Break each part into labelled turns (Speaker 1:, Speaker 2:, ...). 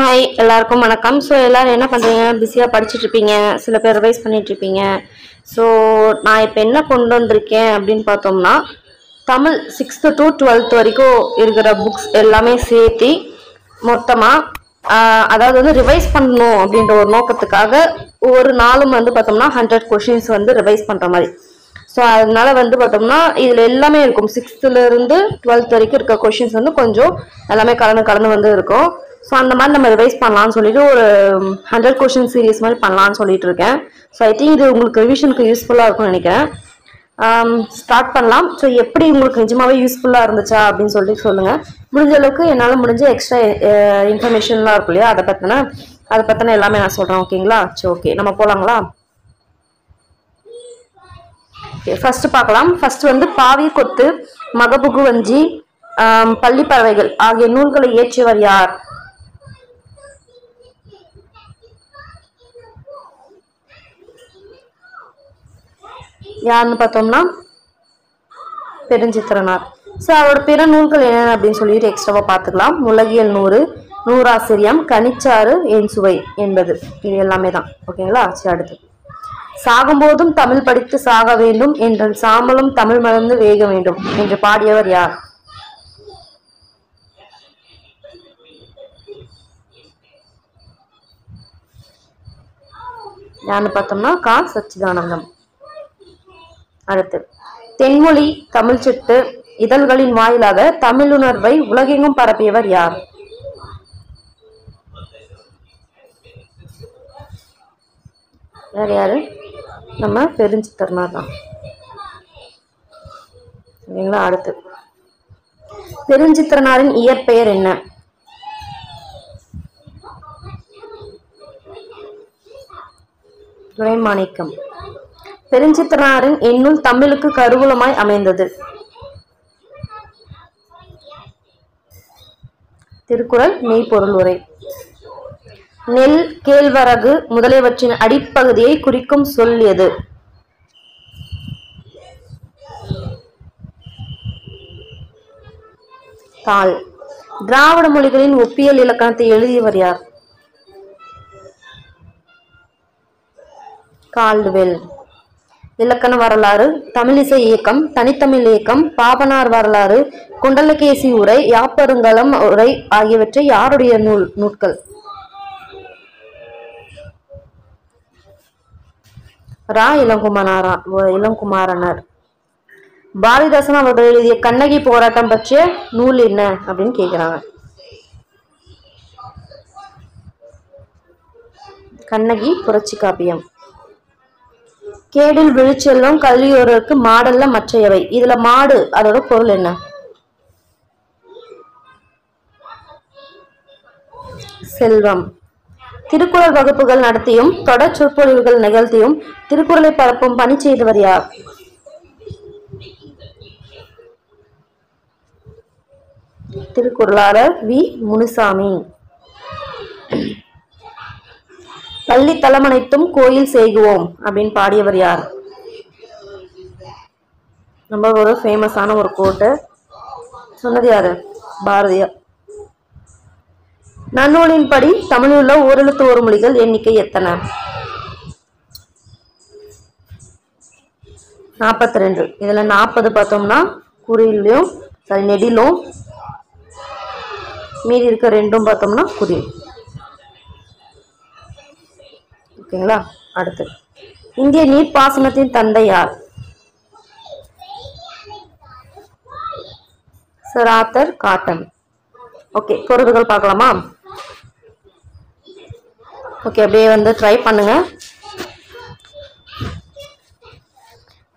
Speaker 1: Hi எல்லாருக்கும் வணக்கம். So எல்லோரும் என்ன பண்ணுறீங்க? பிஸியாக படிச்சுட்டு இருப்பீங்க, சில பேர் ரிவைஸ் பண்ணிகிட்ருப்பீங்க. ஸோ நான் இப்போ என்ன கொண்டு வந்திருக்கேன் அப்படின்னு பார்த்தோம்னா, தமிழ் 6th to 12th வரைக்கும் இருக்கிற புக்ஸ் எல்லாமே சேர்த்து மொத்தமாக அதாவது வந்து ரிவைஸ் பண்ணணும் அப்படின்ற ஒரு நோக்கத்துக்காக ஒவ்வொரு நாளும் வந்து பார்த்தோம்னா 100 கொஷின்ஸ் வந்து ரிவைஸ் பண்ணுற மாதிரி. ஸோ அதனால வந்து பார்த்தோம்னா இதில் எல்லாமே இருக்கும். 6th to 12th வரைக்கும் இருக்க கொஷின்ஸ் வந்து கொஞ்சம் எல்லாமே கலந்து வந்து இருக்கும். ஸோ அந்த மாதிரி நம்ம ரிவைஸ் பண்ணலான்னு சொல்லிட்டு ஒரு 100 கொஷின் சீரீஸ் மாதிரி பண்ணலான்னு சொல்லிட்டு இருக்கேன். ஸோ ஐ திங்க் இது உங்களுக்கு ரிவிஷனுக்கு யூஸ்ஃபுல்லாக இருக்கும்னு நினைக்கிறேன். ஸ்டார்ட் பண்ணலாம். ஸோ எப்படி உங்களுக்கு நிஜமாவே யூஸ்ஃபுல்லாக இருந்துச்சா அப்படின்னு சொல்லிட்டு சொல்லுங்கள். முடிஞ்ச அளவுக்கு என்னால் முடிஞ்ச எக்ஸ்ட்ரா இன்ஃபர்மேஷன்லாம் இருக்கும் இல்லையா, அதை பற்றின எல்லாமே நான் சொல்கிறேன். ஓகேங்களா? சரி, ஓகே, நம்ம போகலாங்களா? ஃபர்ஸ்ட் பார்க்கலாம். ஃபர்ஸ்ட் வந்து பாவி கொத்து, மகபுகு வஞ்சி, பள்ளி பறவைகள் ஆகிய நூல்களை இயற்றியவர் யார்? யாருன்னு பார்த்தோம்னா பெருஞ்சித்திரனார். ஸோ அவரோட பிற நூல்கள் என்னென்ன அப்படின்னு சொல்லிட்டு எக்ஸ்ட்ராவா பார்த்துக்கலாம். உலகியல் 100, நூறாசிரியம், கனிச்சாறு, என் சுவை என்பது, இது எல்லாமே தான். ஓகேங்களா? சரி, அடுத்து சாகும்போதும் தமிழ் படித்து சாக வேண்டும் என்ற சாம்பலும் தமிழ் மறந்து வேக வேண்டும் என்று பாடியவர் யார்? யாருன்னு பார்த்தோம்னா கா சச்சிதானந்தம். அடுத்து தென்மொழி தமிழ் சிட்டு இதழ்களின் வாயிலாக தமிழுணர்வை உலகெங்கும் பரப்பியவர் யார்? வேற யாரு? நம்ம பெருஞ்சித்திரனார் தான். சரிங்களா? அடுத்து பெருஞ்சித்திரனாரின் இயற்பெயர் என்ன? துரைமாணிக்கம். பெருஞ்சித்திரனாரின் எண்ணுள் தமிழுக்கு கருவூலமாய் அமைந்தது? திருக்குறள், மெய்ப்பொருள் உரை. நெல், கேழ்வரகு முதலியவற்றின் அடிப்பகுதியை குறிக்கும் சொல் எது? தாள். திராவிட மொழிகளின் ஒப்பியல் இலக்கணத்தை எழுதியவர் யார்? கால்டுவெல். இலக்கண வரலாறு, தமிழிசை இயக்கம், தனித்தமிழ் இயக்கம், பாபனார் வரலாறு, குண்டலகேசி உரை, யாப்பருங்கலம் உரை ஆகியவற்றை யாருடைய நூல்கள்? ரா இளங்குமாரனர். பாரதிதாசன் அவர்கள் எழுதிய கண்ணகி போராட்டம் பற்றிய நூல் என்ன அப்படின்னு கேட்கிறாங்க. கண்ணகி புரட்சி காப்பியம். கேடில் விழுச்செல்வம் கல்வியோருக்கு மாடல்ல மற்றையவை. இதுல மாடு அதோட பொருள் என்ன? செல்வம். திருக்குறள் வகுப்புகள் நடத்தியும் தொடர் சொற்பொழிவுகள் நிகழ்த்தியும் திருக்குறளை பரப்பும் பணி செய்தவர் யார்? திருக்குறளாளர் வி முனுசாமி. பள்ளி தலமனைத்தும் கோயில் செய்குவோம் அப்படின்னு பாடியவர் யார்? ரொம்ப ஒரு ஃபேமஸான ஒரு கோட்டு. சொன்னது யாரு? பாரதியார். நன்னூலின்படி தமிழில் உள்ள ஓரெழுத்து ஒரு மொழிகள் எண்ணிக்கை எத்தனை? 42. இதுல 40 பார்த்தோம்னா குறியிலும் நெடிலும், மீதி இருக்க 2 பார்த்தோம்னா குறில். ஓகேங்களா? அடுத்து இந்திய நீர்ப்பாசனத்தின் தந்தை யார்? Sir Arthur cotton. ஓகே, பொருட்கள் பார்க்கலாமா? ஓகே, அப்படியே வந்து ட்ரை பண்ணுங்க.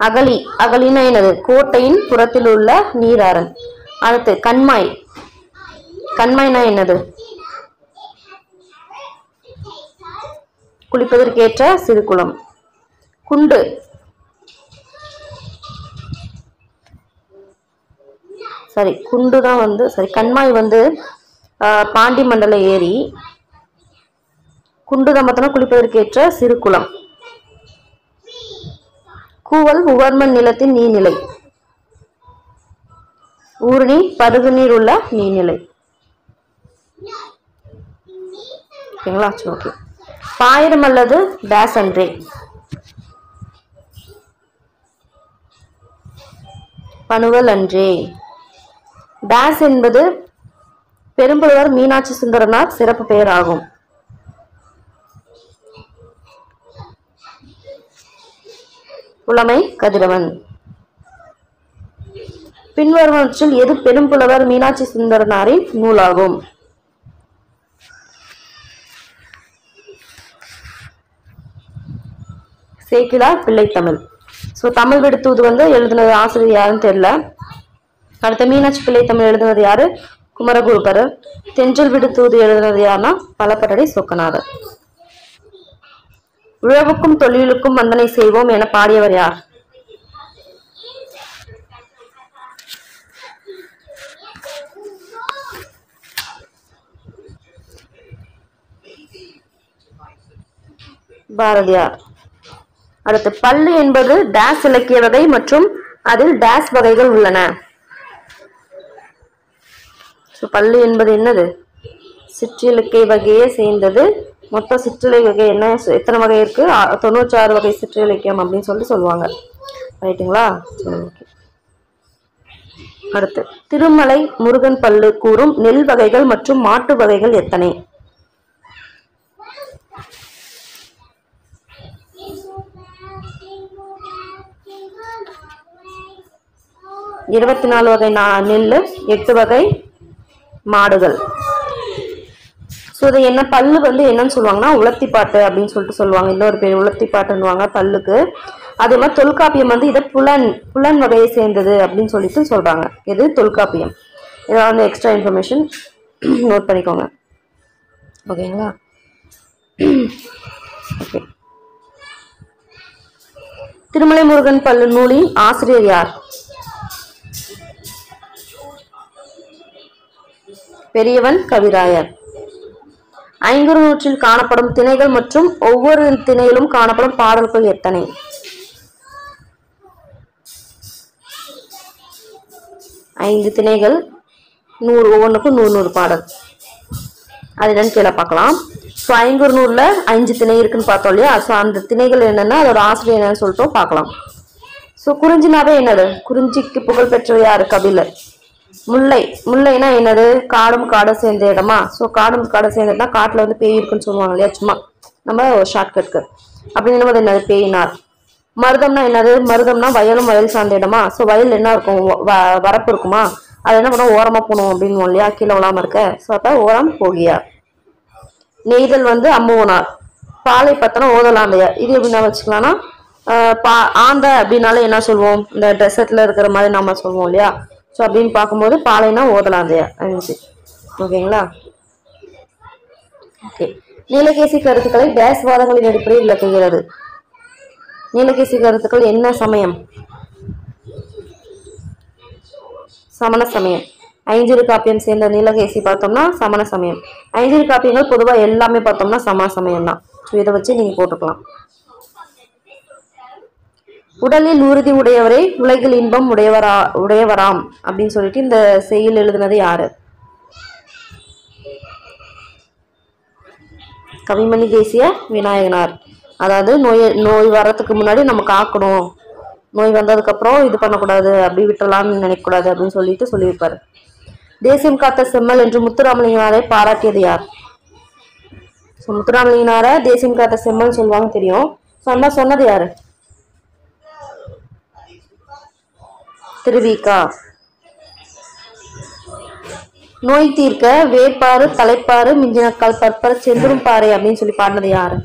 Speaker 1: அகழி. அகழினா என்னது? கோட்டையின் புறத்தில் உள்ள நீராறன். அடுத்து கண்மாய். கண்மாய்னா என்னது? குளிப்பதற்கேற்ற சிறு குளம். குண்டு. குண்டு தான் வந்து கண்மாய் வந்து பாண்டி மண்டல ஏரி. குண்டு தான் பார்த்தோம்னா குளிப்பதற்கேற்ற சிறு குளம். கூவல் உவர்மண் நிலத்தின் நீர்நிலை. ஊருணி பருகு நீர் உள்ள நீர்நிலை. ஓகேங்களா? சரி, ஓகே. பாயிரம் அல்லது டேஸ் அன்றே. பணுவல் அன்றே. டேஸ் என்பது பெரும்புலவர் மீனாட்சி சுந்தரனார் சிறப்பு பெயர் ஆகும். புலமை கதிரவன். பின்வருவனவற்றில் எது பெரும்புலவர் மீனாட்சி சுந்தரனாரின் நூலாகும்? சேக்கிழார் பிள்ளைத்தமிழ். ஸோ தமிழ் விடுத்தூது வந்து எழுதுனது ஆசிரியர் யாருன்னு தெரியல. அடுத்த மீனாட்சி பிள்ளைத்தமிழ் எழுதுனது யாரு? குமரகுருபர். தென்றல் விடுத்தூது எழுதுனது யாருன்னா பலப்பட்டடை சொக்கநாதர். உழவுக்கும் தொழிலுக்கும் வந்தனை செய்வோம் என பாடியவர் யார்? பாரதியார். அடுத்து பள்ளு என்பது டேஸ் இலக்கிய வகை மற்றும் அதில் டேஸ் வகைகள் உள்ளன. பள்ளு என்பது என்னது? சிற்றிலக்கிய வகையை சேர்ந்தது. மொத்த சிற்றிலை வகை என்ன, எத்தனை வகை இருக்கு? 96 வகை சிற்றிலக்கியம் அப்படின்னு சொல்லிட்டு சொல்லுவாங்க. ரைட்டுங்களா? சரி, ஓகே. அடுத்து திருமலை முருகன் பள்ளு கூறும் நெல் வகைகள் மற்றும் மாட்டு வகைகள் எத்தனை? 24 வகை நெல், 8 வகை மாடுகள். ஸோ இது என்ன பல்லு வந்து என்னன்னு சொல்லுவாங்கன்னா உலத்திப்பாட்டு அப்படின்னு சொல்லிட்டு சொல்லுவாங்க. இன்னொரு பேர் உலத்திப்பாட்டுன்னுவாங்க பல்லுக்கு. அதே மாதிரி தொல்காப்பியம் வந்து இதை புலன் வகையை சேர்ந்தது அப்படின்னு சொல்லிட்டு சொல்றாங்க. இது தொல்காப்பியம். இதெல்லாம் வந்து எக்ஸ்ட்ரா இன்ஃபர்மேஷன் நோட் பண்ணிக்கோங்க. ஓகேங்களா? ஓகே. திருமலை முருகன் பல்லு நூலின் ஆசிரியர் யார்? பெரியவன் கவிராயர். ஐங்குறு நூற்றில் காணப்படும் திணைகள் மற்றும் ஒவ்வொரு திணையிலும் காணப்படும் பாடல்கள் எத்தனை? 5 திணைகள், 100, ஒவ்வொன்றுக்கும் 100 பாடல். அது என்னன்னு கீழே பார்க்கலாம். ஸோ ஐங்குறு நூல்ல 5 திணை இருக்குன்னு பார்த்தோம் இல்லையா? ஸோ அந்த திணைகள் என்னன்னா அதோட ஆசிரியர் என்னன்னு சொல்லிட்டு பார்க்கலாம். ஸோ குறிஞ்சினாவே என்னது? குறிஞ்சிக்கு புகழ் பெற்ற யாரு? கபிலர். முல்லை. முல்லைனா என்னது? காடும் காடும் சேர்ந்த இடமா? ஸோ காடும் காடும் சேர்ந்ததுனா காட்டுல வந்து பேய் இருக்குன்னு சொல்லுவாங்க இல்லையா? சும்மா நம்ம ஒரு ஷார்ட்கட்க்கு அப்படின்னு என்னது? பேயினார். மருதம்னா என்னது? மருதம்னா வயலும் வயல் சார்ந்த இடமா? ஸோ வயல் என்ன இருக்கும்? வரப்பு இருக்குமா? அது என்ன பண்ணும்? ஓரமா போகணும் அப்படின்னு இல்லையா? கீழே விழாம இருக்க. ஸோ அப்ப ஓரம் போகியார். நெய்தல் வந்து அம்முவனார். பாலை பத்தனா ஓதலாந்தையார். இது எப்படின்னா வச்சுக்கலாம்னா ஆந்த அப்படின்னால என்ன சொல்லுவோம்? இந்த டெசர்ட்ல இருக்கிற மாதிரி நம்ம சொல்லுவோம் இல்லையா? ஸோ அப்படின்னு பார்க்கும்போது பாலைனா ஓதலாந்தையார் இருந்துச்சு. ஓகேங்களா? ஓகே. நீலகேசி கருத்துக்களை டேஸ் வாதங்களின் அடிப்படையில் விளக்குகிறது. நீலகேசி கருத்துக்கள் என்ன சமயம்? சமண சமயம். ஐஞ்சிறு காப்பியம் சேர்ந்த நீலகேசி பார்த்தோம்னா சமண சமயம். ஐஞ்சிறு காப்பியங்கள் பொதுவாக எல்லாமே பார்த்தோம்னா சமண சமயம் தான். ஸோ இதை வச்சு நீங்க போட்டுக்கலாம். உடலில் உறுதி உடையவரே உலகில் இன்பம் உடையவராம் அப்படின்னு சொல்லிட்டு இந்த செய்யுள் எழுதுனது யாரு? கவிமணி தேசிய விநாயகனார். அதாவது நோய் வர்றதுக்கு முன்னாடி நம்ம காக்கணும், நோய் வந்ததுக்கு அப்புறம் இது பண்ணக்கூடாது, அப்படி விட்டுலாம்னு நினைக்கக்கூடாது அப்படின்னு சொல்லிட்டு சொல்லியிருப்பாரு. தேசியம் காத்த செம்மல் என்று முத்துராமலிங்கனாரை பாராட்டியது யார்? முத்துராமலிங்கனார தேசியம் காத்த செம்மல் சொல்லுவாங்க தெரியும். சொன்னது யாரு? திருவிக்கா. நோய் தீர்க்க வேப்பாறு தலைப்பாறு மிஞ்சினக்கால் பற்பர செந்துரும் பாறை அப்படின்னு சொல்லி பாடினது யாரு?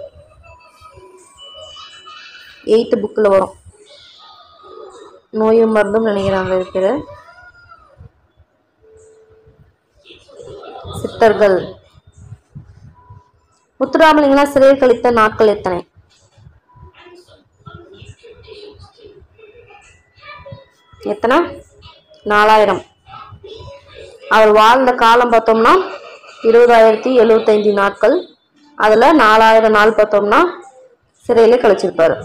Speaker 1: 8th புக்ல வரும். நோயும் மருந்தும் நினைக்கிறாங்க இருக்கிற சித்தர்கள். முத்துராமலிங்கனா சிறையில் கழித்த நாட்கள் எத்தனை? எத்தனை? 4000. அவர் வாழ்ந்த காலம் பார்த்தோம்னா 20,075 நாட்கள். அதுல 4000 நாள் பார்த்தோம்னா சிறையிலே கழிச்சிருப்பாரு.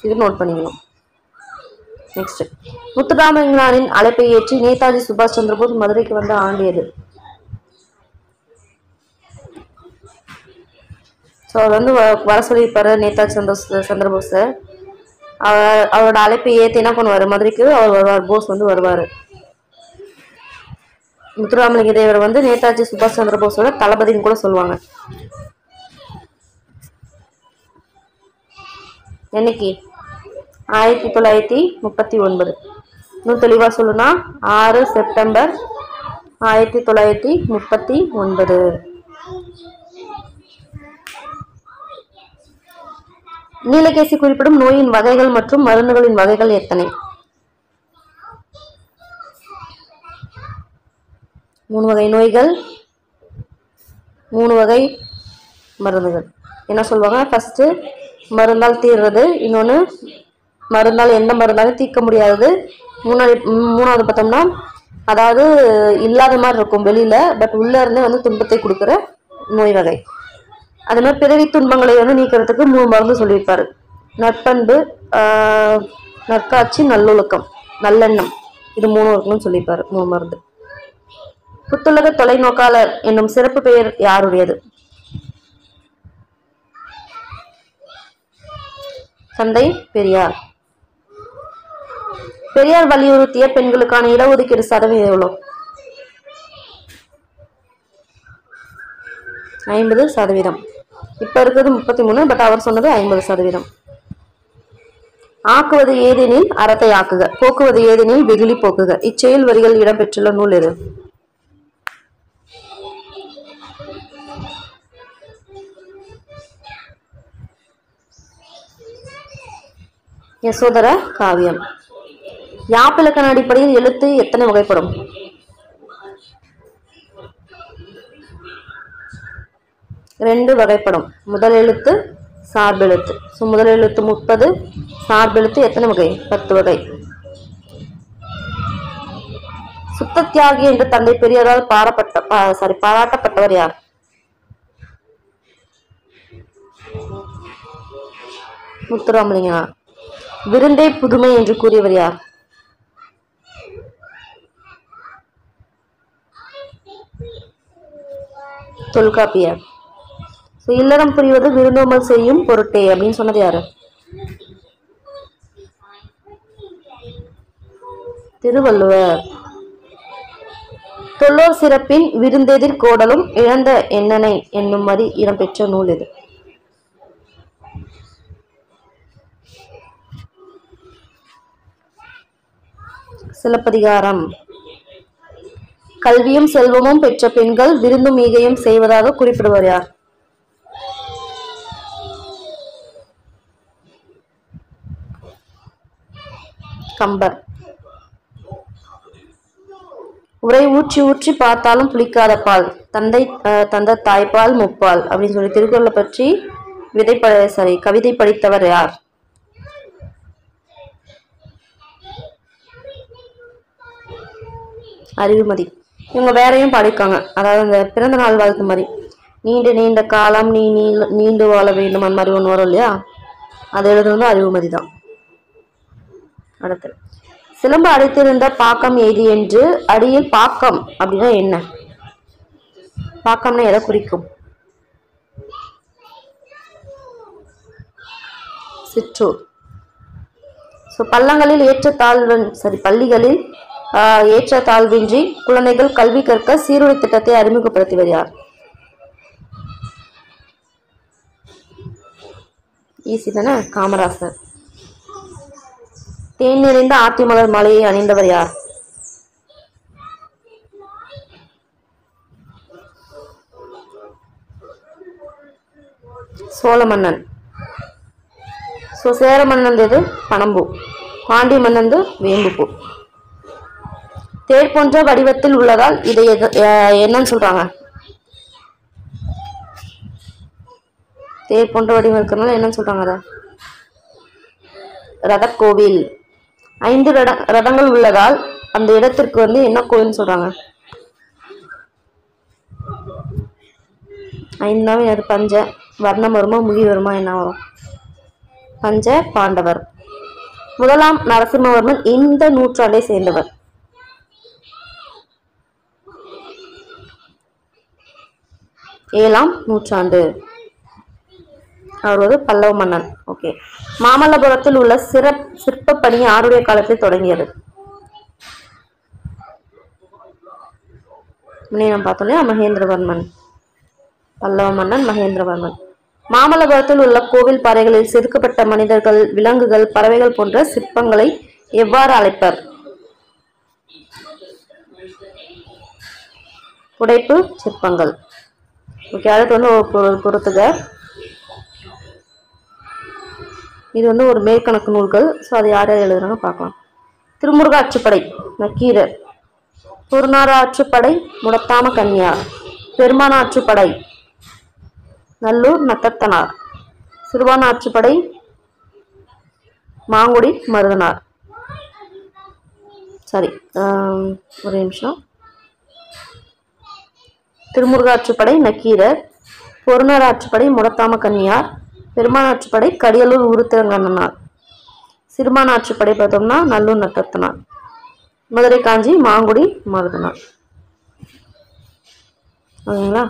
Speaker 1: இது நோட் பண்ணிக்கணும். நெக்ஸ்ட், முத்துராமலிங்கனாரின் அழைப்பை ஏற்றி நேதாஜி சுபாஷ் சந்திரபோஸ் மதுரைக்கு வந்து ஆண்டியது. ஸோ அவர் வந்து வர சொல்லியிருப்பாரு நேதாஜி சந்திரபோஸ். அவரோட அழைப்பை ஏற்றி என்ன பண்ணுவார், மதுரைக்கு அவர் வருவார், போஸ் வந்து வருவார். முத்துராமலிங்க தேவர் வந்து நேதாஜி சுபாஷ் சந்திர போஸோட தளபதினு கூட சொல்லுவாங்க. என்னைக்கு? 1939. இன்னும் தெளிவாக சொல்லுனா 6 செப்டம்பர் 1939. நீலகேசி குறிப்பிடும் நோயின் வகைகள் மற்றும் மருந்துகளின் வகைகள் எத்தனை? 3 வகை நோய்கள், 3 வகை மருந்துகள். என்ன சொல்லுவாங்க? ஃபர்ஸ்ட் மருந்தால் தீர்றது, இன்னொன்று மருந்தால் எந்த மருந்தாலும் தீர்க்க முடியாதது, மூணாவது பார்த்தோம்னா அதாவது இல்லாத மாதிரி இருக்கும் வெளியில, பட் உள்ள இருந்தே வந்து துன்பத்தை கொடுக்குற நோய் வகை. அதே மாதிரி பிறவி துன்பங்களை வந்து நீக்கிறதுக்கு 3 மருந்து சொல்லியிருப்பாரு. நற்பண்பு, நற்காட்சி, நல்லொழுக்கம், நல்லெண்ணம், இது 3 இருக்கணும்னு சொல்லியிருப்பாரு. 3 மருந்து. புத்துலக தொலைநோக்காளர் என்னும் சிறப்பு பெயர் யாருடையது? தந்தை பெரியார். பெரியார் வலியுறுத்திய பெண்களுக்கான இடஒதுக்கீடு சதவீதம் எவ்வளோ? 50%. இப்ப இருக்கிறது 33, பட் அவர் சொன்னது 50%. ஆக்குவது ஏதெனில் அறத்தை ஆக்குக, போக்குவது ஏதெனில் வெகுளி போக்குக, இச்செயல் வரிகள் இடம்பெற்றுள்ள நூல் எது? யசோதர காவியம். யாப்பிலக்கண அடிப்படையில் எழுத்து எத்தனை வகைப்படும்? 2 வகைப்படும். முதல் எழுத்து, சார்பெழுத்து. முதல் எழுத்து 30, சார்பெழுத்து எத்தனை வகை? 10 வகை. சுத்த தியாகி என்று தந்தை பெரியாரால் பாராட்டப்பட்டவர் யார்? முத்துராமலிங்கனார். விருந்தே புதுமை என்று கூறியவர் யார்? தொல்காப்பியர். இல்லறம் புரிவது விருந்தோமல் செய்யும் பொருட்டே அப்படின்னு சொன்னது யாரு? திருவள்ளுவர். தொல்லோர் சிறப்பின் விருந்தெதிர் கோடலும் இழந்த எண்ணனை என்னும் மாதிரி இடம்பெற்ற நூல் இது. சிலப்பதிகாரம். கல்வியும் செல்வமும் பெற்ற பெண்கள் விருந்தும் ஈகையும் செய்வதாக குறிப்பிடுவர் யார்? கம்பர். உரை ஊற்றி ஊற்றி பார்த்தாலும் புளிக்காத பால், தந்த தாய்ப்பால் முப்பால் அப்படின்னு சொல்லி திருக்குறளை பற்றி கவிதை படித்தவர் யார்? அறிவுமதி. இவங்க வேறையும் படிக்காங்க, அதாவது இந்த பிறந்த நாள் வாழ்த்து மாதிரி, நீண்ட நீண்ட காலம் நீ நீண்டு வாழ வேண்டும் அந்த மாதிரி ஒன்று வரும் இல்லையா, அது எழுதுறது அறிவுமதி தான். அடுத்து, சிலம்பு அடைத்திருந்த பாக்கம் எய்தி என்று அடியில் பாக்கம் அப்படின்னா என்ன? பாக்கம்னா எதை குறிக்கும்? சிற்றூர். பள்ளங்களில் பள்ளிகளில் ஏற்ற தாழ்வின்றி குழந்தைகள் கல்வி கற்க சீருடை திட்டத்தை அறிமுகப்படுத்தியவர் யார்? ஈஸி தானே, காமராசர். தேன் நிறைந்த ஆத்திமலர் மாலையை அணிந்தவர் யார்? சோழ மன்னன். சேர மன்னன் எது? பனம்பூ. பாண்டிய மன்னன் வேம்புப்பூ. தேர் போன்ற வடிவத்தில் உள்ளதால் இதை என்னன்னு சொல்றாங்க? தேர் போன்ற வடிவம் இருக்கிறதுனால என்னன்னு சொல்றாங்க? ரதக்கோவில். 5 ரதங்கள் உள்ளதால் அந்த இடத்திற்கு என்ன கோவில் சொல்றாங்க? 5 அது பஞ்ச வர்ணம் வருமா முகி வருமா என்ன வரும்? பஞ்ச பாண்டவர். முதலாம் நரசிம்மவர்மன் இந்த நூற்றாண்டை சேர்ந்தவர்? 7ஆம் நூற்றாண்டு. அவர் ஒரு பல்லவ மன்னன். ஓகே. மாமல்லபுரத்தில் உள்ள சிற்ப பணி யாருடைய காலத்தில் தொடங்கியது? நம்ம பார்த்தோம் இல்லையா, மகேந்திரவர்மன். பல்லவ மன்னன் மகேந்திரவர்மன். மாமல்லபுரத்தில் உள்ள கோவில் பாறைகளில் செதுக்கப்பட்ட மனிதர்கள், விலங்குகள், பறவைகள் போன்ற சிற்பங்களை எவ்வாறு அழைப்பர்? புடைப்பு சிற்பங்கள். ஓகே. அடுத்து வந்து பொறுத்துக. இது வந்து ஒரு மேற்கணக்கு நூல்கள். ஸோ அது யார் யார் எழுதுறாங்க பார்க்கலாம். திருமுருக ஆற்றுப்படை நக்கீரர். குருநார ஆற்றுப்படை முடத்தாம கன்னியார். பெருமான ஆற்றுப்படை நல்லூர் நத்தத்தனார். சிறுபான ஆற்றுப்படை மாங்குடி மருதனார். சரி, ஒரு நிமிஷம். திருமுருகாற்றுப்படை நக்கீரர், பொருணர் ஆற்றுப்படை முடத்தாம கன்னியார், பெருமான ஆற்றுப்படை கடியலூர் உருத்திரங்கண்ணனார், சிறுமான ஆற்றுப்படை பார்த்தோம்னா நல்லூர் நட்டத்தனார், மதுரை காஞ்சி மாங்குடி மருதனார். ஓகேங்களா?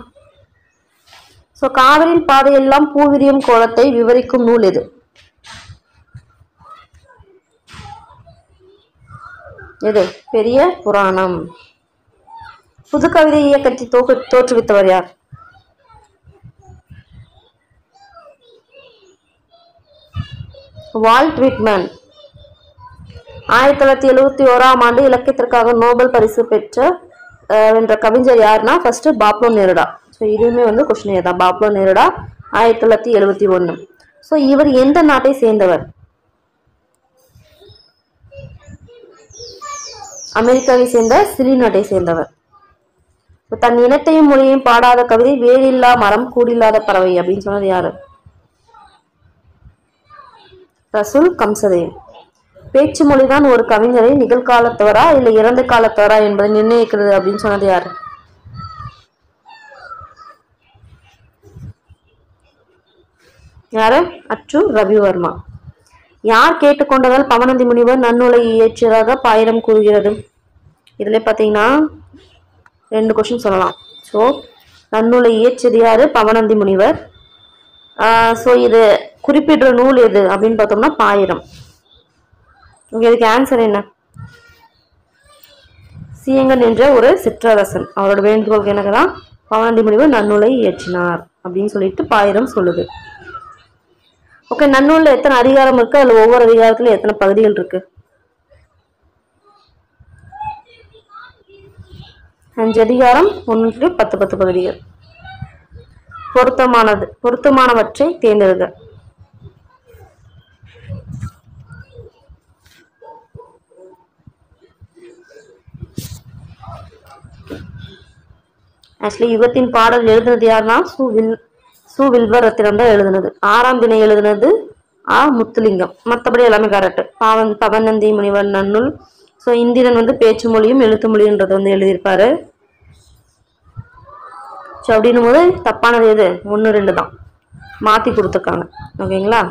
Speaker 1: ஸோ காவிரியின் பாதையெல்லாம் பூவிரியும் கோலத்தை விவரிக்கும் நூல் எது? எது? பெரிய புராணம். புது கவிதை இயக்கத்தை தோற்றுவித்தவர் யார்? Walt Whitman. 1971ஆம் ஆண்டு இலக்கியத்திற்காக நோபல் பரிசு வென்ற கவிஞர் யாருன்னா ஃபர்ஸ்ட் பாப்லோ நெருடா. ஸோ இதுவுமே வந்து கொஸ்டின் தான். Pablo Neruda 1971. ஸோ இவர் எந்த நாட்டை சேர்ந்தவர்? அமெரிக்காவை சேர்ந்த சிலி நாட்டை சேர்ந்தவர். தன் இனத்தையும் மொழியையும் பாடாத கவிதை வேலில்லா மரம் கூடில்லாத பறவை அப்படின்னு சொன்னது யாரு? ரசூல் கம்சதேவ். பேச்சு மொழிதான் ஒரு கவிஞரை நிகழ்காலத்தவரா இல்லை இறந்த காலத்தவரா என்பதை நிர்ணயிக்கிறது அப்படின்னு சொன்னது யாரு? யாரு? அச்சு ரவிவர்மா. யார் கேட்டுக்கொண்டதால் பவனந்தி முனிவர் நன்னூலை இயற்றியதாக பாயிரம் கூறுகிறது? இதுல பாத்தீங்கன்னா 2 கொஸ்டின் சொல்லலாம். ஸோ நன்னூலை இயற்றியது யாரு? பவனந்தி முனிவர். ஸோ இது குறிப்பிடுற நூல் எது அப்படின்னு பார்த்தோம்னா பாயிரம். இதுக்கு ஆன்சர் என்ன? சீயங்கன் என்ற ஒரு சிற்றரசன் அவரோட வேண்டுகோளுக்கு என்னதான் பவனந்தி முனிவர் நன்னூலை இயற்றினார் அப்படின்னு சொல்லிட்டு பாயிரம் சொல்லுது. ஓகே. நன்னூல்ல எத்தனை அதிகாரம் இருக்கு? அதுல ஒவ்வொரு அதிகாரத்துல எத்தனை பகுதிகள் இருக்கு? 5 அதிகாரம், 10 பகுதிகள். பொருத்தமானவற்றை தேர்ந்தெடுக்க. ஆக்சுவலி யுகத்தின் பாடல் எழுதுனது யாருன்னா சு வில்வரத்தினம் தான் எழுதுனது. 6ஆம் திணை எழுதுனது முத்துலிங்கம். மற்றபடி எல்லாமே கரெக்ட். பவனந்தி முனிவர் நன்னூல். ஸோ இந்திரன் வந்து பேச்சு மொழியும் எழுத்து மொழின்றதை வந்து எழுதியிருப்பாரு. ஸோ அப்படின்னும் போது தப்பானது எது? 1, 2 தான் மாற்றி கொடுத்துருக்காங்க. ஓகேங்களா?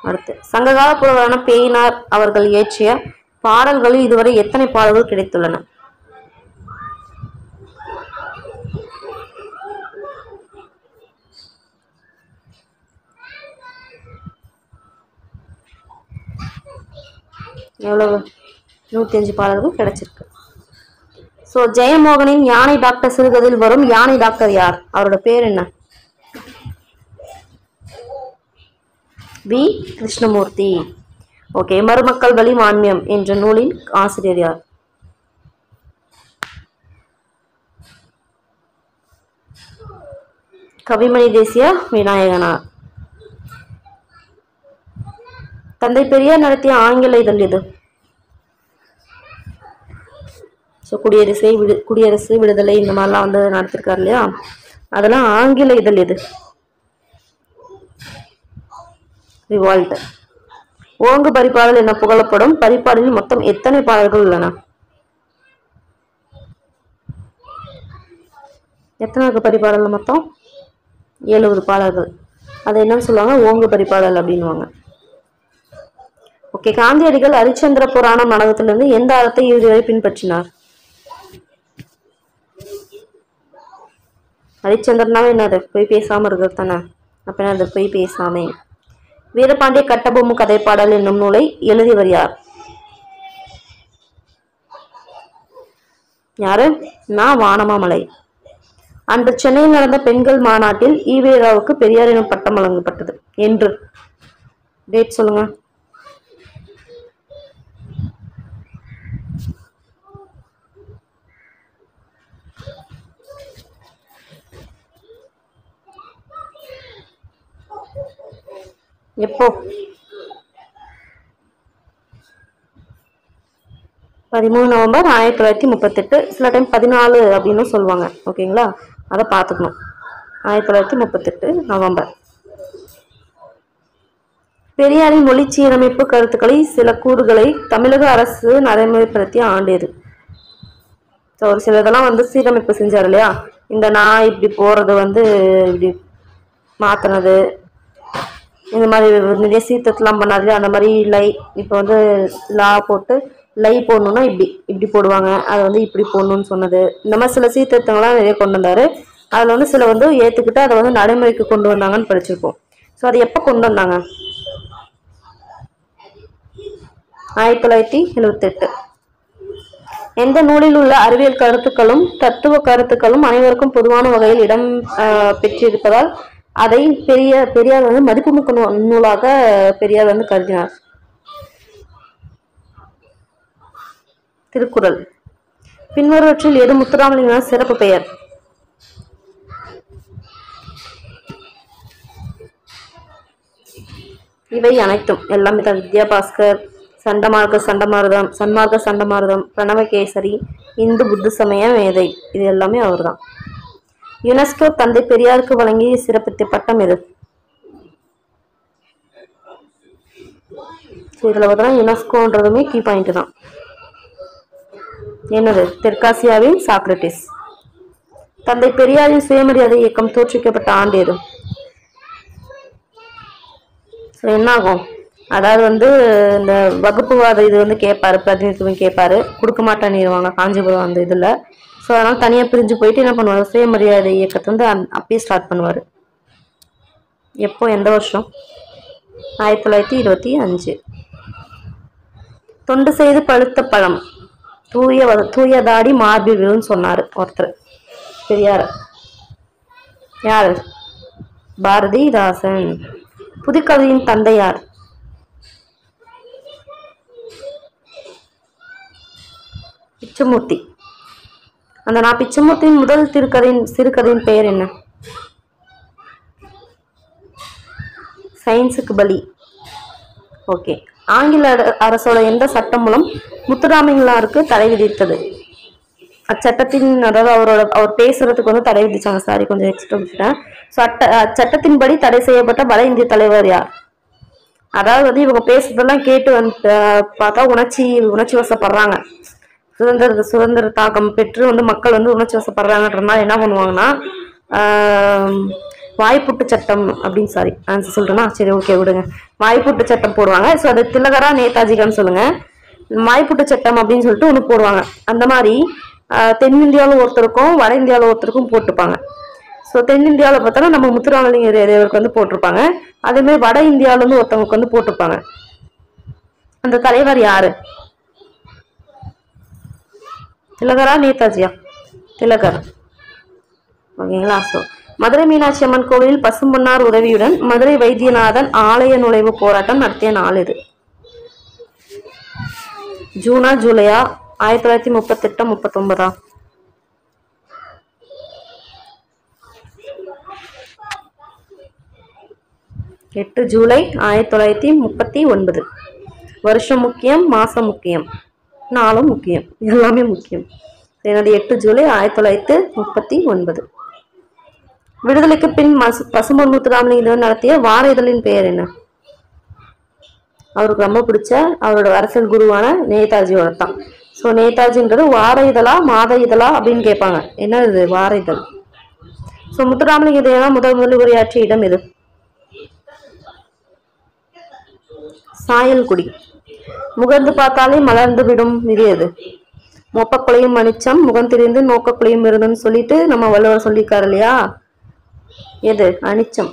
Speaker 1: அடுத்து சங்ககால புலவரான பேயினார் அவர்கள் இயற்றிய பாடல்களில் இதுவரை எத்தனை பாடல்கள் கிடைத்துள்ளன? எவ்வளவு? 105 பாடல்கள் கிடைச்சிருக்கு. ஸோ ஜெயமோகனின் யானை டாக்டர் சிறுகதையில் வரும் யானை டாக்டர் யார்? அவரோட பேர் என்ன? வி கிருஷ்ணமூர்த்தி. ஓகே. மருமக்கள் வழி மான்மியம் என்ற நூலின் ஆசிரியர் யார்? கவிமணி தேசிய விநாயகனார். தந்தை பெரியார் நடத்திய ஆங்கில இதழ் எது? ஸோ குடியரசு விடுதலை இந்த மாதிரிலாம் வந்து நடத்திருக்காரு இல்லையா, அதெல்லாம் ஆங்கில இதழ் எது? ரிவால்ட். ஓங்கு பரிபாடல் என புகழப்படும் பரிபாடலில் மொத்தம் எத்தனை பாடல்கள் உள்ளன? எத்தனை இருக்கு பரிபாடல்? மொத்தம் 70 பாடல்கள். அதை என்னன்னு சொல்லுவாங்க? ஓங்கு பரிபாடல் அப்படின்வாங்க. ஓகே. காந்தியடிகள் ஹரிச்சந்திர புராணம் நாடகத்திலிருந்து எந்த அறத்தை இறுதி வரை பின்பற்றினார்? ஹரிச்சந்திரனாவே என்னது? போய் பேசாம இருக்கிறது தானே. அப்படின்னா அது போய் பேசாமே. வீரபாண்டிய கட்டபொம்மு கதைப்பாடல் என்னும் நூலை எழுதியவர் யார்? யாரு? நான் வானமாமலை. அன்று சென்னையில் நடந்த பெண்கள் மாநாட்டில் ஈவேராவுக்கு பெரியார் எனும் பட்டம் வழங்கப்பட்டது என்று. டேட் சொல்லுங்க. எப்போ? 13 நவம்பர் 1938. சில டைம் 14 அப்படின்னு சொல்லுவாங்க. ஓகேங்களா, அதை பார்த்துக்கணும். 1938 நவம்பர். பெரியாரின் மொழி சீரமைப்பு கருத்துக்களை சில கூறுகளை தமிழக அரசு நடைமுறைப்படுத்திய ஆண்டு எது? ஒரு சில இதெல்லாம் சீரமைப்பு செஞ்சார் இல்லையா? இந்த நான் இப்படி போறது இப்படி மாத்தினது, இந்த மாதிரி நிறைய சீர்திருத்தம்லாம் பண்ணாரு. அந்த மாதிரி இப்போ லா போட்டு லை போடணும்னா இப்படி போடுவாங்க, அதை இப்படி போடணும்னு சொன்னது. இந்த மாதிரி சில சீர்திருத்தங்கள்லாம் நிறைய கொண்டு வந்தாரு. அதில் சில ஏற்றுக்கிட்டு அதை நடைமுறைக்கு கொண்டு வந்தாங்கன்னு படிச்சிருப்போம். ஸோ அது எப்போ கொண்டு வந்தாங்க? 1978. எந்த நூலில் உள்ள அறிவியல் கருத்துக்களும் தத்துவ கருத்துக்களும் அனைவருக்கும் பொதுவான வகையில் இடம் பெற்றிருப்பதால் அதை பெரியார் மதிப்புமிக்க நூலாக பெரியார் கருதினார்? திருக்குறள். பின்வருவற்றில் எது முத்துராமலிங்கனார் சிறப்பு பெயர்? இவை அனைத்தும் எல்லாமே தான். வித்யாபாஸ்கர், சன்மார்க்க சண்டமாரதம், பிரணவகேசரி, இந்து புத்த சமய மேதை, இது எல்லாமே அவர் தான். யுனெஸ்கோ தந்தை பெரியாருக்கு வழங்கி சிறப்பித்த பட்டம் எது? இதுல யுனெஸ்கோன்றதுமே கீ பாயிண்ட் தான். என்னது? தெற்காசியாவின் சாக்ரட்டிஸ். தந்தை பெரியாரின் சுயமரியாதை இயக்கம் தோற்றுவிக்கப்பட்ட ஆண்டு எது? என்ன ஆகும்? அதாவது இந்த வகுப்புவாத இது கேட்பாரு, பிரதிநிதித்துவம் கேட்பாரு, கொடுக்க மாட்டேன்னுவாங்க காஞ்சிபுரம் இதுல. ஸோ அதனால தனியா பிரிஞ்சு போயிட்டு என்ன பண்ணுவாரு? சுயமரியாதை இயக்கத்தை அப்பயே ஸ்டார்ட் பண்ணுவாரு. எப்போ? எந்த வருஷம்? 1925. தொண்டு செய்து பழுத்த பழம் தூயதாடி மார்பில் விழுன்னு சொன்னாரு ஒருத்தர், பெரியார். யாரு? பாரதிதாசன். புதுக்கவியின் தந்தை யார்? பிச்சமூர்த்தி. அந்த நான் பிச்சமூர்த்தியின் முதல் சிறுகதையின் பெயர் என்ன? சயின்ஸுக்கு பலி. ஓகே. ஆங்கில அரசோட எந்த சட்டம் மூலம் முத்துராமலிங்கனாருக்கு தடை விதித்தது? அச்சட்டத்தின் அதாவது அவர் பேசுறதுக்கு தடை விதிச்சாங்க. சாரி, கொஞ்சம் எக்ஸ்ட்ரா விட்டுட்டேன். ஸோ சட்டத்தின்படி தடை செய்யப்பட்ட வட இந்திய தலைவர் யார்? அதாவது இவங்க பேசுறதெல்லாம் கேட்டு பார்த்தா உணர்ச்சி வசப்படுறாங்க. சுதந்திர தாக்கம் பெற்று மக்கள் உணர்ச்சி வசப்படுறாங்கன்றதுனால என்ன பண்ணுவாங்கன்னா, வாய்ப்புட்டு சட்டம் அப்படின்னு, சாரி ஆன்சர் சொல்றேன்னா, சரி ஓகே விடுங்க, வாய்ப்புட்டு சட்டம் போடுவாங்க. ஸோ அது திலகரா நேதாஜிகான்னு சொல்லுங்க. வாய்ப்புட்டு சட்டம் அப்படின்னு சொல்லிட்டு ஒன்று போடுவாங்க. அந்த மாதிரி தென்னிந்தியாவில் ஒருத்தருக்கும் வட இந்தியாவில் ஒருத்தருக்கும் போட்டுப்பாங்க. ஸோ தென்னிந்தியாவில் பார்த்தோன்னா நம்ம முத்துராமலிங்க தேவருக்கு போட்டிருப்பாங்க. அதே மாதிரி வட இந்தியாவிலேருந்து ஒருத்தவங்களுக்கு போட்டிருப்பாங்க. அந்த தலைவர் யாரு? திலகரா நேதாஜியா? திலகர். ஓகேங்களா? ஸோ மதுரை மீனாட்சி அம்மன் கோவிலில் பசும்பொன்னார் உதவியுடன் மதுரை வைத்தியநாதன் ஆலய நுழைவு போராட்டம் நடத்திய நாள் இது? ஜூனா ஜூலையா? 1938 39? 8 ஜூலை 1939. வருஷம் முக்கியம், மாசம் முக்கியம், நாளும் முக்கியம், எல்லாமே முக்கியம். எனது 8 ஜூலை 1939. விடுதலைக்கு பின் பசும்பொன் முத்துராமலிங்கம் நடத்திய வார இதழின் பெயர் என்ன? அவருக்கு ரொம்ப பிடிச்ச அவரோட அரசியல் குருவான நேதாஜியோட தான். ஸோ நேதாஜின்றது வார இதழா மாத இதழா அப்படின்னு கேட்பாங்க. என்ன இது? வார இதழ். ஸோ முத்துராமலிங்க தேவா முதல் உரையாற்றிய இடம் எது? சாயல்குடி. முகர்ந்து பார்த்தாலே மலர்ந்து விடும் விதி எது? மொப்பக்குலையும் மணிச்சம் முகம் திரிந்து நோக்கக்குலையும் இருந்துன்னு சொல்லிட்டு நம்ம வள்ளுவர் சொல்லியிருக்காரு இல்லையா? எது? அனிச்சம்.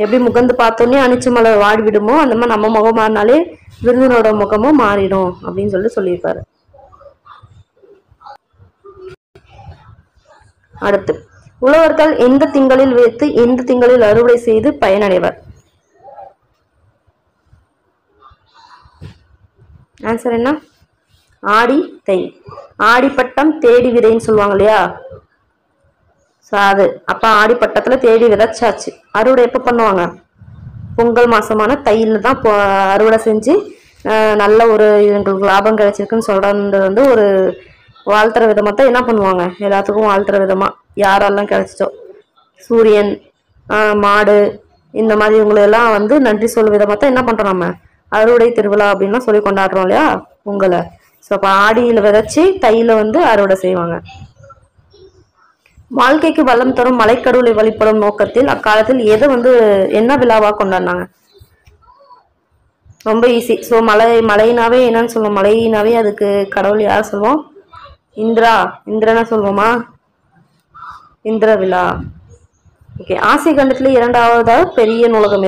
Speaker 1: எப்படி முகந்து பார்த்தோன்னே அனிச்ச மலர் வாடி விடுமோ அந்த மாதிரி நம்ம முகம் மாறினாலே விருந்தினோட முகமும் மாறிடும் அப்படின்னு சொல்லியிருப்பாரு. அடுத்து, உழவர்கள் எந்த திங்களில் வைத்து எந்த திங்களில் அறுவடை செய்து பயனடைவர்? ஆன்சர் என்ன? ஆடி தை. ஆடிப்பட்டம் தேடி விதைன்னு சொல்லுவாங்க இல்லையா, அது அப்ப ஆடிப்பட்டத்துல தேடி விதைச்சாச்சு. அறுவடை எப்ப பண்ணுவாங்க? பொங்கல் மாசமான தையில தான் அறுவடை செஞ்சு நல்ல ஒரு எங்களுக்கு லாபம் கிடைச்சிருக்குன்னு சொல்றது ஒரு வாழ்த்துற விதமா தான் என்ன பண்ணுவாங்க, எல்லாத்துக்கும் வாழ்த்துற விதமா யாரெல்லாம் கிடைச்சிச்சோ சூரியன் மாடு இந்த மாதிரி இவங்களெல்லாம் நன்றி சொல்லும் விதமா தான் என்ன பண்றோம் நம்ம அறுவடை திருவிழா அப்படின்லாம் சொல்லி கொண்டாடுறோம் இல்லையா பொங்கலை. ஸோ அப்போ ஆடியில விதைச்சி தையில அறுவடை செய்வாங்க. வாழ்க்கைக்கு வளம் தரும் மலைக்கடவுளை வழிபடும் நோக்கத்தில் அக்காலத்தில் எதை என்ன விழாவா கொண்டாடினாங்க? ரொம்ப ஈஸி. ஸோ மலைனாவே என்னன்னு சொல்லுவோம்? மலைனாவே அதுக்கு கடவுள் யார் சொல்லுவோம்? இந்திரனா சொல்லுவோமா? இந்திர விழா. ஓகே. ஆசிய கண்டத்துல 2வது பெரிய நூலகம்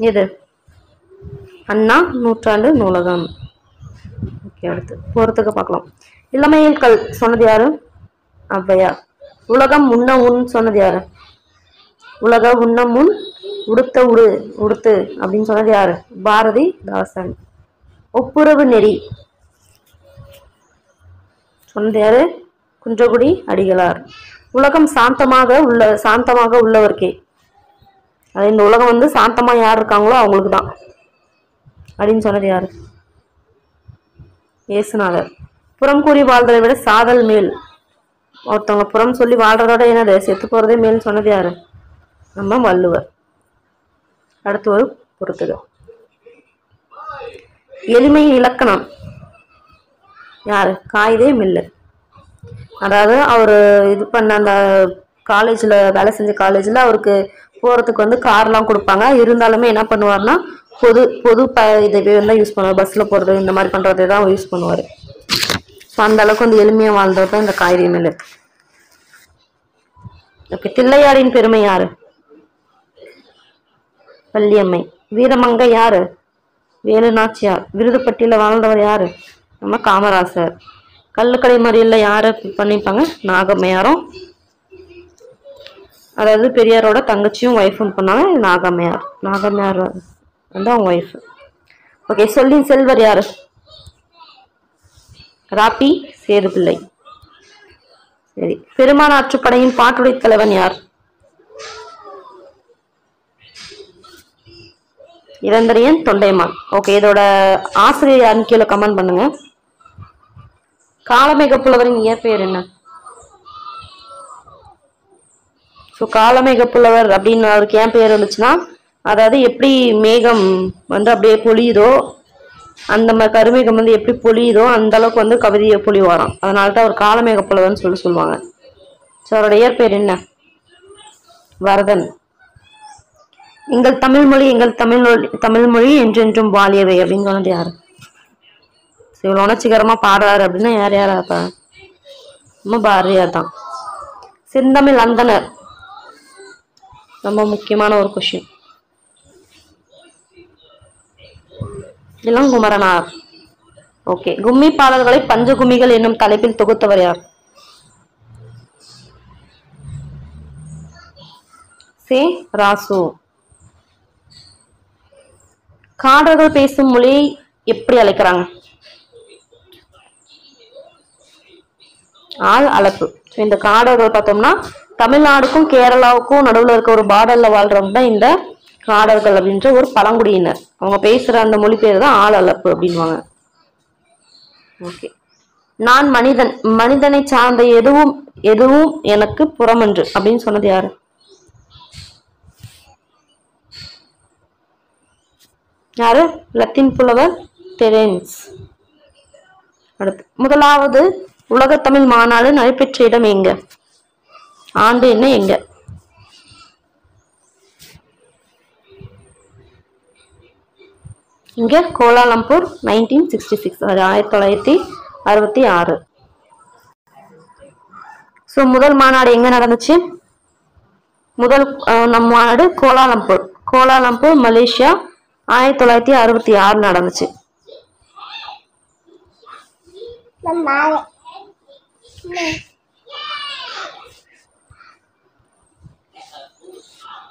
Speaker 1: எது? அண்ணா நூற்றாண்டு நூலகம். ஓகே. அடுத்து போறதுக்கு பார்க்கலாம். இளமையில் கல் சொன்னது யாரு? ஔவையார். உலகம் உண்ண உன் சொன்னது யாரு? உலக உண்ண முன் உடுத்து அப்படின்னு சொன்னது யாரு? பாரதிதாசன். ஒப்புரவு நெறி சொன்னது யாரு? குன்றக்குடி அடிகளார். உலகம் சாந்தமாக உள்ளவர்க்கே. அது இந்த உலகம் சாந்தமா யார் இருக்காங்களோ அவங்களுக்கு தான் அப்படின்னு சொன்னது யாரு? இயேசுநாதர். புறம் கூறி வாழ்றதை விட சாதல் மேல். ஒருத்தவங்க புறம் சொல்லி வாழ்றதோட என்னது செத்து போறதே மேல் சொன்னது யாரு? நம்ம வள்ளுவர். அடுத்து ஒரு பொறுத்துக. எளிமை இலக்கணம் யாரு? காயிதே மில்லர். அதாவது அவரு இது பண்ண அந்த காலேஜ்ல வேலை செஞ்ச காலேஜ்ல அவருக்கு போறதுக்கு கார்லாம் கொடுப்பாங்க. இருந்தாலுமே என்ன பண்ணுவார்னா பொது இதுவே தான் யூஸ் பண்ணுவார். பஸ்ல போறது இந்த மாதிரி பண்றதை தான் யூஸ் பண்ணுவாரு. ஸோ அந்த அளவுக்கு எளிமையா வாழ்ந்தவர் தான் இந்த காயிதே மில்லர். ஓகே. தில்லையாரின் பெருமை யாரு? வள்ளியம்மை. வீரமங்கை யாரு? வேலுநாச்சியார். விருதுப்பட்டியில வாழ்ந்தவர் யாரு? நம்ம காமராசர். கள்ளுக்கடை மறியல்ல யாரு பண்ணிப்பாங்க? நாகம்மையாரும். அதாவது பெரியாரோட தங்கச்சியும் ஒய்ஃபும் பண்ணாங்க. நாகம்மையார் அவங்க ஒய்ஃப். ஓகே. சொல்லின் செல்வர் யாரு? ராபி சேதுபிள்ளை. சரி. பெருமான் ஆற்றுப்படையின் பாட்டுடை தலைவன் யார்? இளந்தரையன் தொண்டைமான். ஓகே. இதோட ஆசிரியர் யாருன்னு கீழே கமெண்ட் பண்ணுங்க. காலமேக புலவரின் இயற்பெயர் என்ன? ஸோ காலமேக புலவர் அப்படின்னு அவருக்கு ஏன் பெயர் வந்துச்சுன்னா, அதாவது எப்படி மேகம் அப்படியே பொழியுதோ அந்த மாதிரி கருமேகம் எப்படி பொழியுதோ அந்த அளவுக்கு கவிதையை பொழிவாராம். அதனாலதான் அவர் காலமேக புலவர்னு சொல்லுவாங்க. ஸோ அவரோட இயற்பெயர் என்ன? வரதன். எங்கள் தமிழ்மொழி என்றென்றும் வாழியவை அப்படின்னு சொன்னது யாரு? இவ்வளவு உணர்ச்சிகரமா பாடுறாரு அப்படின்னா யாரா இருப்பா? நம்ம பாரதியார் தான். செந்தமிழ் அந்தனர் ரொம்ப முக்கியமான ஒரு கொஸ்டின். இளங்குமரனார். ஓகே. கும்மி பாடல்களை பஞ்சகும்மிகள் என்னும் தலைப்பில் தொகுத்தவர் யார்? ராசு. காடர்கள் பேசும் மொழியை எப்படி அழைக்கிறாங்க? ஆள் அளப்பு. இந்த காடர்கள் பார்த்தோம்னா தமிழ்நாடுக்கும் கேரளாவுக்கும் நடுவில் இருக்க ஒரு பார்டர்ல வாழ்றவங்க தான் இந்த காடர்கள் அப்படின்ற ஒரு பழங்குடியினர். அவங்க பேசுற அந்த மொழி பேர் தான் ஆள் அளப்பு அப்படின்வாங்க. ஓகே. நான் மனிதனை சார்ந்த எதுவும் எனக்கு புறமன்று அப்படின்னு சொன்னது யாரு? லத்தீன் புலவர் தெரன்ஸ். அடுத்து, முதலாவது உலக தமிழ் மாநாடு நடைபெற்ற இடம் எங்க? ஆண்டு என்ன? எங்க? இங்க கோலாலம்பூர் 1966. 1966. ஸோ முதல் மாநாடு எங்க நடந்துச்சு? முதல் நம்ம நாடு கோலாலம்பூர். கோலாலம்பூர் மலேசியா 1966 நடந்துச்சு.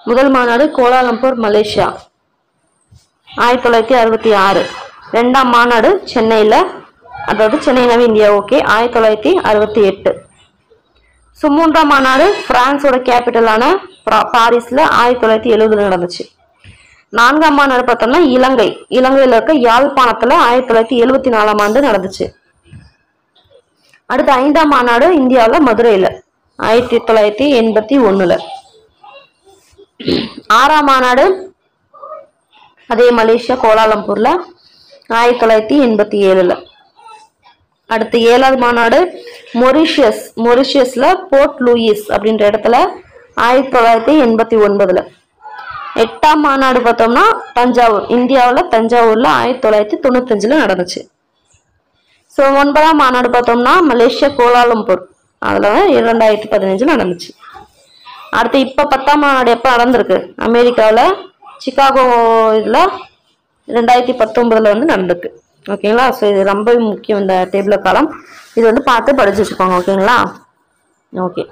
Speaker 1: முதல் மாநாடு கோலாலம்பூர் மலேசியா 1966. ரெண்டாம் மாநாடு சென்னையில, அதாவது சென்னை நவ இந்தியா ஓகே 1968. ஸோ மூன்றாம் மாநாடு பிரான்ஸோட கேபிட்டலான பாரிஸ்ல 1970 நடந்துச்சு. நான்காம் மாநாடு பார்த்தோம்னா இலங்கையில இருக்க யாழ்ப்பாணத்துல 1974 நடந்துச்சு. அடுத்து ஐந்தாம் மாநாடு இந்தியாவில் மதுரையில 1981. ஆறாம் மாநாடு அதே மலேசியா கோலாலம்பூர்ல 1987. அடுத்து ஏழாவது மாநாடு மொரிஷியஸ்ல போர்ட் லூயிஸ் அப்படின்ற இடத்துல 1989. எட்டாம் மாநாடு பார்த்தோம்னா தஞ்சாவூர், இந்தியாவில் தஞ்சாவூர்ல 1995 நடந்துச்சு. ஸோ ஒன்பதாம் மாநாடு பார்த்தோம்னா மலேசியா கோலாலம்பூர், அதுல 2015 நடந்துச்சு. அடுத்து இப்ப 10ஆம் மாநாடு எப்ப நடந்திருக்கு? அமெரிக்காவில் சிகாகோ இதுல 2019 நடந்திருக்கு. ஓகேங்களா? ஸோ இது ரொம்ப முக்கியம் இந்த டேபிள் காலம். இது பார்த்து படிச்சு வச்சுக்கோங்க. ஓகேங்களா? ஓகே.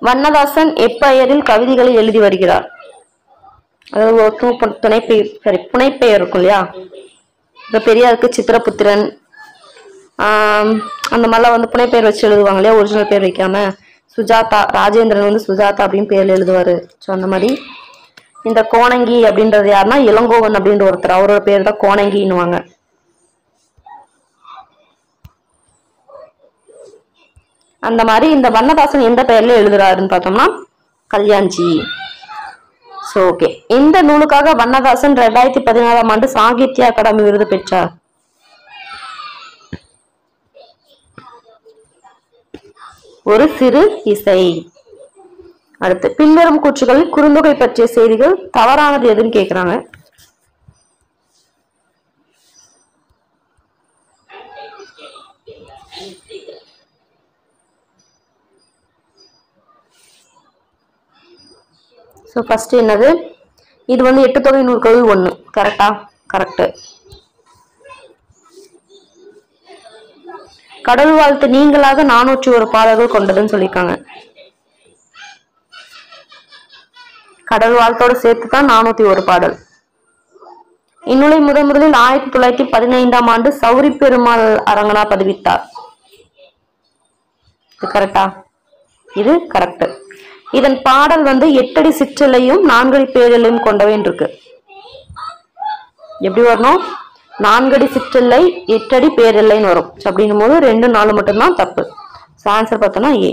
Speaker 1: வண்ணதாசன் எப்பெயரில் கவிதைகளை எழுதி வருகிறார்? அதாவது புனைப்பெயர் இருக்கும் இல்லையா? இப்ப பெரியாருக்கு சித்திரபுத்திரன் அந்த மாதிரிலாம் புனைப்பெயர் வச்சு எழுதுவாங்க இல்லையா, ஒரிஜினல் பேர் வைக்காம. சுஜாதா, ராஜேந்திரன் சுஜாதா அப்படின்னு பேர்ல எழுதுவாரு. ஸோ அந்த மாதிரி இந்த கோணங்கி அப்படின்றது யாருன்னா இளங்கோவன் அப்படின்ற ஒருத்தர், அவரோட பேர் தான் கோணங்கின்னுவாங்க. அந்த மாதிரி இந்த வண்ணதாசன் எந்த பெயர்ல எழுதுறாருன்னு பார்த்தோம்னா கல்யாண்ஜி. So okay. இந்த நூலுக்காக வண்ணதாசன் 2016 சாகித்ய அகாடமி விருது பெற்றார். ஒரு சிறு இசை. அடுத்து பின்வரும் கூற்றுகளில் குறுந்தொகை பற்றிய செய்திகள் தவறானது எதுன்னு கேக்குறாங்க. ஸோ ஃபர்ஸ்ட் என்னது? இது 8 தொகை நூல்கள் 1. கரெக்டா? கரெக்ட். கடல் வாழ்த்து நீங்களாக 401 பாடல்கள் கொண்டதுன்னு சொல்லியிருக்காங்க. கடல் வாழ்த்தோடு சேர்த்து தான் 401 பாடல். இந்நூலை முதலில் 1915 சௌரி பெருமாள் அரங்கனா பதிவித்தார். இது கரெக்டா? இது கரெக்ட். இதன் பாடல் 8 அடி சிற்றலையும் 4 அடி பேரலையும் கொண்டவை இருக்கு. எப்படி வரணும்? 4 அடி சிற்றலை 8 அடி பேரலைன்னு வரும். அப்படின்னும் போது 2, 4 மட்டும்தான் தப்பு. ஆன்சர் பார்த்தோம்னா ஏ.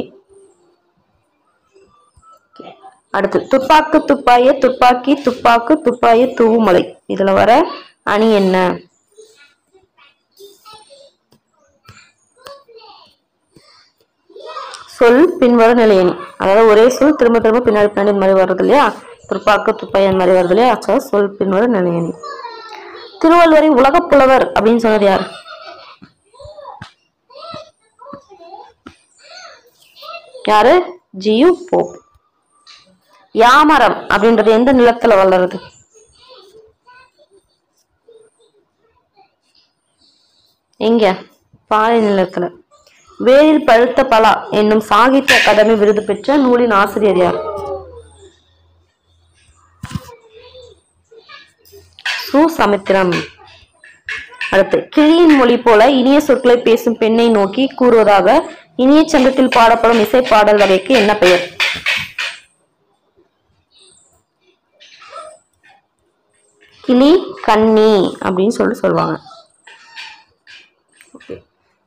Speaker 1: அடுத்து துப்பாக்கு துப்பாய துப்பாக்கி துப்பாக்கு துப்பாய தூவுமலை, இதுல வர அணி என்ன? சொல் பின்வர நிலையணி. அதாவது ஒரே சொல் திரும்ப திரும்ப பின்னாடி மாதிரி வருது இல்லையா, துப்பாக்கு துப்பாய அந்த மாதிரி வருது இல்லையா, சொல் பின்வர நிலையணி. திருவள்ளுவரை உலக புலவர் அப்படின்னு சொன்னது யார்? யாரு? G U Pope. யாமரம் அப்படின்றது எந்த நிலத்துல வளருது? எங்க? பாலை நிலத்துல. வேரில் பழுத்த பலா என்னும் சாகித்ய அகாடமி விருது பெற்ற நூலின் ஆசிரியர் யார்? சுசமுத்திரம். அடுத்து கிளியின் மொழி போல இனிய சொற்களை பேசும் பெண்ணை நோக்கி கூறுவதாக இனிய சந்தத்தில் பாடப்படும் இசை பாடல் வகைக்கு என்ன பெயர்? கிளி கண்ணி அப்படின்னு சொல்லுவாங்க.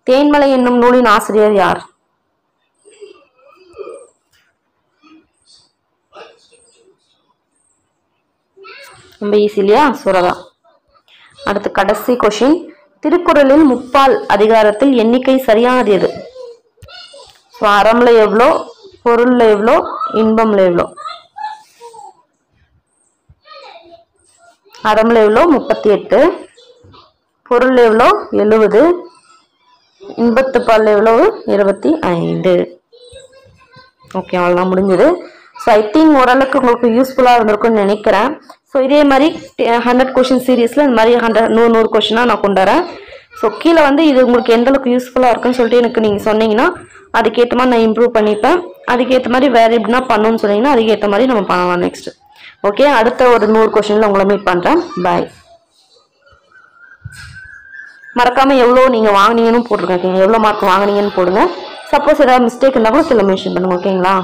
Speaker 1: தேன்மலை என்னும் நூலின் ஆசிரியர் யார்? ரொம்ப ஈஸி இல்லையா? சுரதா. அடுத்து கடைசி கொஸ்டின். திருக்குறளில் முப்பால் அதிகாரத்தில் எண்ணிக்கை சரியானது எது? அறம்ல எவ்வளோ, பொருள்ல எவ்வளோ, இன்பம்ல எவ்வளோ? அறம்ல எவ்வளோ? 38, பொருள் எவ்வளோ? 70, இன்பத்து பால் எவ்வளவு 25. ஓகே, அவ்வளோதான் முடிஞ்சது. ஸோ ஐ திங்க் ஓரளவுக்கு உங்களுக்கு யூஸ்ஃபுல்லாக இருந்திருக்கும்னு நினைக்கிறேன். ஸோ இதே மாதிரி 100 கொஷின் சீரீஸில் இந்த மாதிரி 100 கொஷினாக நான் கொண்டு வரேன். ஸோ கீழே வந்து இது உங்களுக்கு எந்த அளவுக்கு யூஸ்ஃபுல்லாக இருக்குன்னு சொல்லிட்டு எனக்கு நீங்கள் சொன்னீங்கன்னா அதுக்கேற்ற மாதிரி நான் இம்ப்ரூவ் பண்ணிப்பேன். அதுக்கேற்ற மாதிரி வேறு எப்படின்னா பண்ணணும்னு சொன்னீங்கன்னா அதுக்கேற்ற மாதிரி நம்ம பண்ணலாம் நெக்ஸ்ட். ஓகே, அடுத்த ஒரு 100 கொஷினில் உங்களை மீட் பண்ணுறேன். பாய். மறக்காமல் எவ்வளோ நீங்கள் வாங்கினீங்கன்னு போட்டுருங்க. ஓகேங்க, எவ்வளோ மார்க் வாங்கினீங்கன்னு போடுங்க. சப்போஸ் ஏதாவது மிஸ்டேக் இருந்தால் கூட சில மென்ஷன் பண்ணுங்க. ஓகேங்களா?